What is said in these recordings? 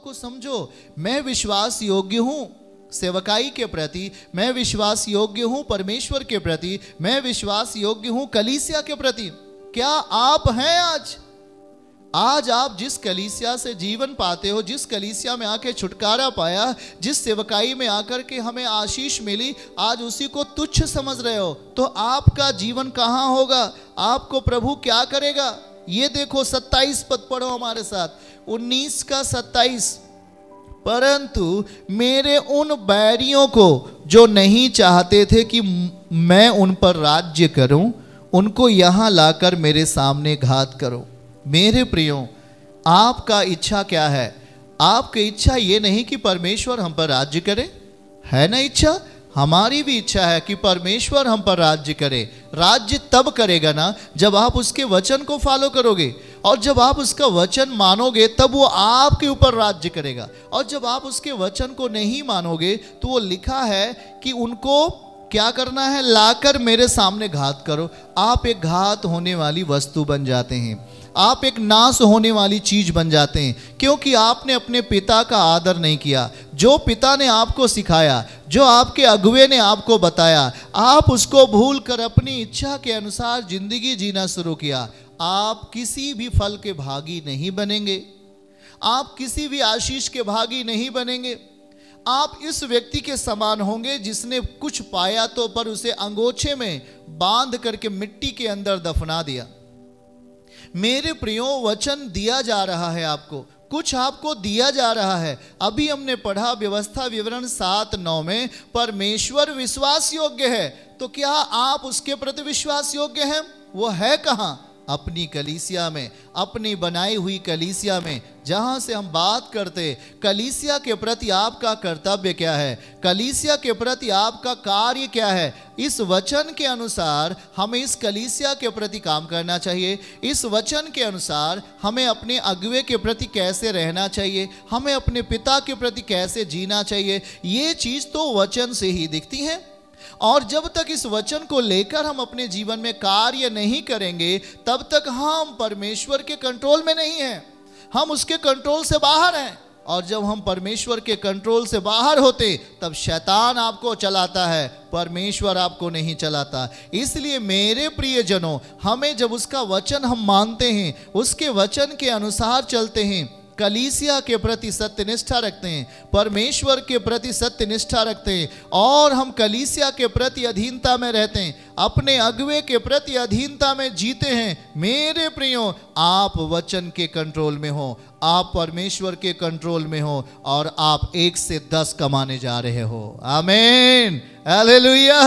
को समझो। मैं विश्वास योग्य हूं सेवकाई के प्रति, मैं विश्वास योग्य हूं परमेश्वर के प्रति, मैं विश्वास योग्य हूं कलीसिया के प्रति। क्या आप हैं आज आप जिस कलीसिया से जीवन पाते हो, जिस कलीसिया में आके छुटकारा पाया, जिस सेवकाई में आकर के हमें आशीष मिली, आज उसी को तुच्छ समझ रहे हो, तो आपका जीवन कहाँ होगा? आपको प्रभु क्या करेगा? ये देखो 27 पद पढ़ो हमारे साथ, 19 का 27। परंतु मेरे उन बैरियों को जो नहीं चाहते थे कि मैं उन पर राज्य करूं, उनको यहां लाकर मेरे सामने घात करो। मेरे प्रियो, आपका इच्छा क्या है? आपकी इच्छा ये नहीं कि परमेश्वर हम पर राज्य करे, है ना इच्छा? हमारी भी इच्छा है कि परमेश्वर हम पर राज्य करे। राज्य तब करेगा ना जब आप उसके वचन को फॉलो करोगे, और जब आप उसका वचन मानोगे तब वो आपके ऊपर राज्य करेगा। और जब आप उसके वचन को नहीं मानोगे तो वो लिखा है कि उनको क्या करना है? लाकर मेरे सामने घात करो। आप एक घात होने वाली वस्तु बन जाते हैं, आप एक नाश होने वाली चीज बन जाते हैं, क्योंकि आपने अपने पिता का आदर नहीं किया। जो पिता ने आपको सिखाया, जो आपके अगुवे ने आपको बताया, आप उसको भूलकर अपनी इच्छा के अनुसार जिंदगी जीना शुरू किया। आप किसी भी फल के भागी नहीं बनेंगे, आप किसी भी आशीष के भागी नहीं बनेंगे। आप इस व्यक्ति के समान होंगे जिसने कुछ पाया तो पर उसे अंगोछे में बांध करके मिट्टी के अंदर दफना दिया। मेरे प्रियो, वचन दिया जा रहा है आपको, कुछ आपको दिया जा रहा है। अभी हमने पढ़ा व्यवस्था विवरण 7-9 में, परमेश्वर विश्वास योग्य है। तो क्या आप उसके प्रति विश्वास योग्य हैं? वो है कहाँ? अपनी कलीसिया में, अपनी बनाई हुई कलीसिया में, जहां से हम बात करते। कलीसिया के प्रति आपका कर्तव्य क्या है? कलीसिया के प्रति आपका कार्य क्या है? इस वचन के अनुसार हमें इस कलीसिया के प्रति काम करना चाहिए। इस वचन के अनुसार हमें अपने अगुवे के प्रति कैसे रहना चाहिए, हमें अपने पिता के प्रति कैसे जीना चाहिए। ये चीज तो वचन से ही दिखती है। और जब तक इस वचन को लेकर हम अपने जीवन में कार्य नहीं करेंगे, तब तक हम परमेश्वर के कंट्रोल में नहीं हैं, हम उसके कंट्रोल से बाहर हैं। और जब हम परमेश्वर के कंट्रोल से बाहर होते, तब शैतान आपको चलाता है, परमेश्वर आपको नहीं चलाता। इसलिए मेरे प्रियजनों, हमें जब उसका वचन हम मानते हैं, उसके वचन के अनुसार चलते हैं, कलीसिया के प्रति सत्य निष्ठा रखते हैं, परमेश्वर के प्रति सत्य निष्ठा रखते हैं, और हम कलीसिया के प्रति अधीनता में रहते हैं, अपने अगुवे के प्रति अधीनता में जीते हैं। मेरे प्रियो, आप वचन के कंट्रोल में हो, आप परमेश्वर के कंट्रोल में हो, और आप 1 से 10 कमाने जा रहे हो। आमीन, हालेलुया।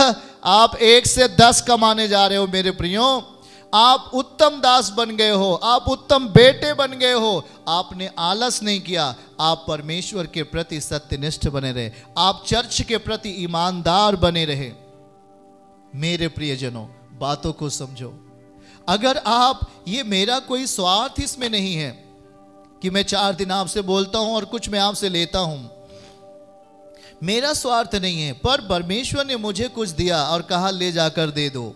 आप 1 से 10 कमाने जा रहे हो मेरे प्रियो। आप उत्तम दास बन गए हो, आप उत्तम बेटे बन गए हो। आपने आलस नहीं किया, आप परमेश्वर के प्रति सत्यनिष्ठ बने रहे, आप चर्च के प्रति ईमानदार बने रहे। मेरे प्रियजनों, बातों को समझो। अगर आप, ये मेरा कोई स्वार्थ इसमें नहीं है कि मैं 4 दिन आपसे बोलता हूं और कुछ मैं आपसे लेता हूं, मेरा स्वार्थ नहीं है। पर परमेश्वर ने मुझे कुछ दिया और कहा ले जाकर दे दो।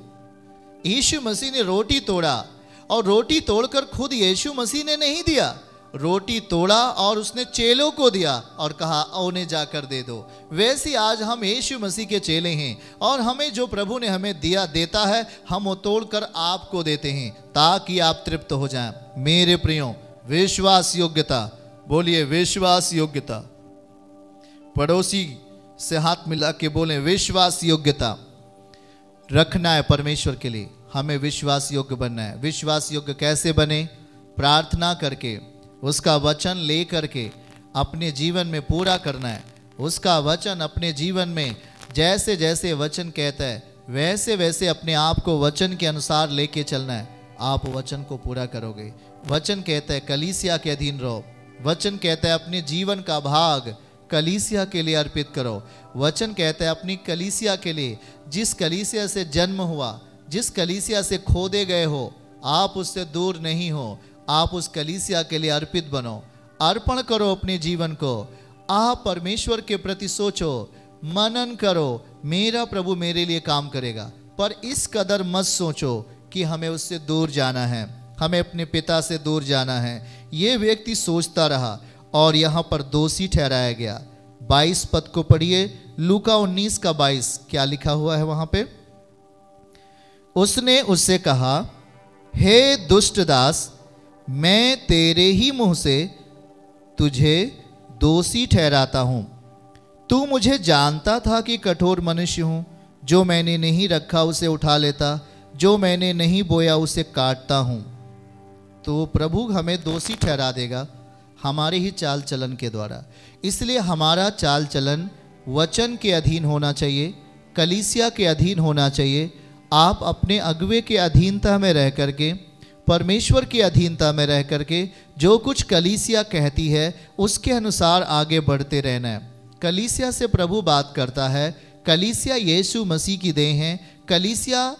यीशु मसीह ने रोटी तोड़ा, और रोटी तोड़कर खुद यीशु मसीह ने नहीं दिया, रोटी तोड़ा और उसने चेलों को दिया और कहा उन्हें जाकर दे दो। वैसे आज हम यीशु मसीह के चेले हैं, और हमें जो प्रभु ने हमें दिया देता है, हम वो तोड़कर आपको देते हैं ताकि आप तृप्त हो जाएं। मेरे प्रियो, विश्वास योग्यता, बोलिए विश्वास योग्यता। पड़ोसी से हाथ मिला के बोले विश्वास योग्यता रखना है परमेश्वर के लिए। हमें विश्वास योग्य बनना है। विश्वास योग्य कैसे बने? प्रार्थना करके, उसका वचन ले करके अपने जीवन में पूरा करना है। उसका वचन अपने जीवन में जैसे जैसे वचन कहता है वैसे वैसे अपने आप को वचन के अनुसार लेके चलना है। आप वचन को पूरा करोगे। वचन कहता है कलीसिया के अधीन रहो। वचन कहता है अपने जीवन का भाग कलीसिया के लिए अर्पित करो। वचन कहता है अपनी कलीसिया के लिए, जिस कलीसिया से जन्म हुआ, जिस कलीसिया से खोदे गए हो, आप उससे दूर नहीं हो। आप उस कलीसिया के लिए अर्पित बनो, अर्पण करो अपने जीवन को। आप परमेश्वर के प्रति सोचो, मनन करो, मेरा प्रभु मेरे लिए काम करेगा। पर इस कदर मत सोचो कि हमें उससे दूर जाना है, हमें अपने पिता से दूर जाना है। ये व्यक्ति सोचता रहा और यहाँ पर दोषी ठहराया गया। 22 पद को पढ़िए, लूका 19 का 22, क्या लिखा हुआ है वहां पे? उसने उससे कहा, हे दुष्ट दास, मैं तेरे ही मुंह से तुझे दोषी ठहराता हूं। तू मुझे जानता था कि कठोर मनुष्य हूं, जो मैंने नहीं रखा उसे उठा लेता, जो मैंने नहीं बोया उसे काटता हूं। तो प्रभु हमें दोषी ठहरा देगा हमारे ही चाल चलन के द्वारा। इसलिए हमारा चाल चलन वचन के अधीन होना चाहिए, कलीसिया के अधीन होना चाहिए। आप अपने अगुवे के अधीनता में रह करके, परमेश्वर की अधीनता में रह करके जो कुछ कलीसिया कहती है उसके अनुसार आगे बढ़ते रहना है। कलीसिया से प्रभु बात करता है, कलीसिया यीशु मसीह की देह है। कलीसिया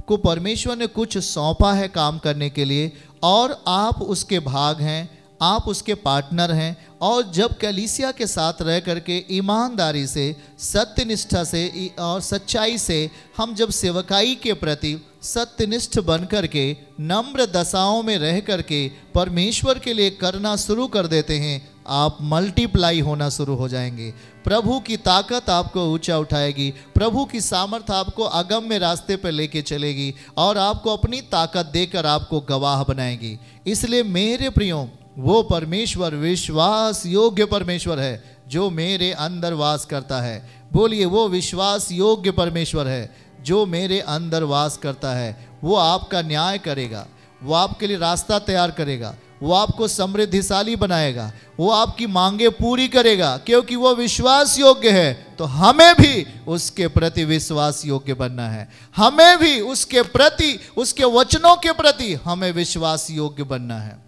को परमेश्वर ने कुछ सौंपा है काम करने के लिए, और आप उसके भाग हैं, आप उसके पार्टनर हैं। और जब कलीसिया के साथ रह करके ईमानदारी से, सत्यनिष्ठा से और सच्चाई से हम जब सेवकाई के प्रति सत्यनिष्ठ बन करके, नम्र दशाओं में रह करके परमेश्वर के लिए करना शुरू कर देते हैं, आप मल्टीप्लाई होना शुरू हो जाएंगे। प्रभु की ताकत आपको ऊंचा उठाएगी, प्रभु की सामर्थ आपको अगम्य रास्ते पर लेके चलेगी और आपको अपनी ताकत देकर आपको गवाह बनाएगी। इसलिए मेरे प्रियो, वो परमेश्वर विश्वास योग्य परमेश्वर है जो मेरे अंदर वास करता है। बोलिए, वो विश्वास योग्य परमेश्वर है जो मेरे अंदर वास करता है। वो आपका न्याय करेगा, वो आपके लिए रास्ता तैयार करेगा, वो आपको समृद्धिशाली बनाएगा, वो आपकी मांगे पूरी करेगा, क्योंकि वो विश्वास योग्य है। तो हमें भी उसके प्रति विश्वास योग्य बनना है, हमें भी उसके प्रति, उसके वचनों के प्रति हमें विश्वास योग्य बनना है।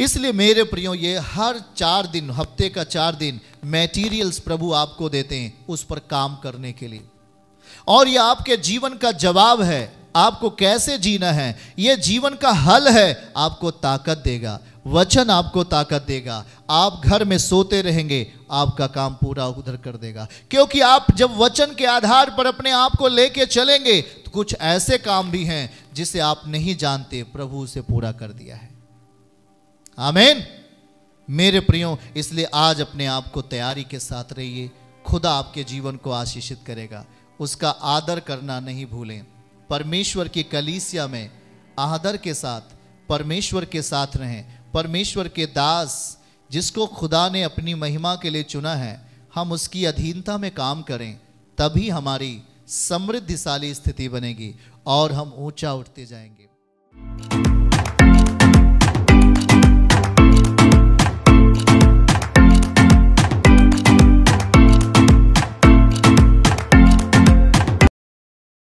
इसलिए मेरे प्रियो, ये हर 4 दिन, हफ्ते का 4 दिन मैटीरियल्स प्रभु आपको देते हैं उस पर काम करने के लिए, और ये आपके जीवन का जवाब है, आपको कैसे जीना है, ये जीवन का हल है। आपको ताकत देगा, वचन आपको ताकत देगा। आप घर में सोते रहेंगे, आपका काम पूरा उधर कर देगा, क्योंकि आप जब वचन के आधार पर अपने आप को लेके चलेंगे तो कुछ ऐसे काम भी हैं जिसे आप नहीं जानते, प्रभु उसे पूरा कर दिया है। आमीन मेरे प्रियो, इसलिए आज अपने आप को तैयारी के साथ रहिए। खुदा आपके जीवन को आशीषित करेगा, उसका आदर करना नहीं भूलें। परमेश्वर की कलीसिया में आदर के साथ परमेश्वर के साथ रहें। परमेश्वर के दास जिसको खुदा ने अपनी महिमा के लिए चुना है, हम उसकी अधीनता में काम करें, तभी हमारी समृद्धिशाली स्थिति बनेगी और हम ऊंचा उठते जाएंगे।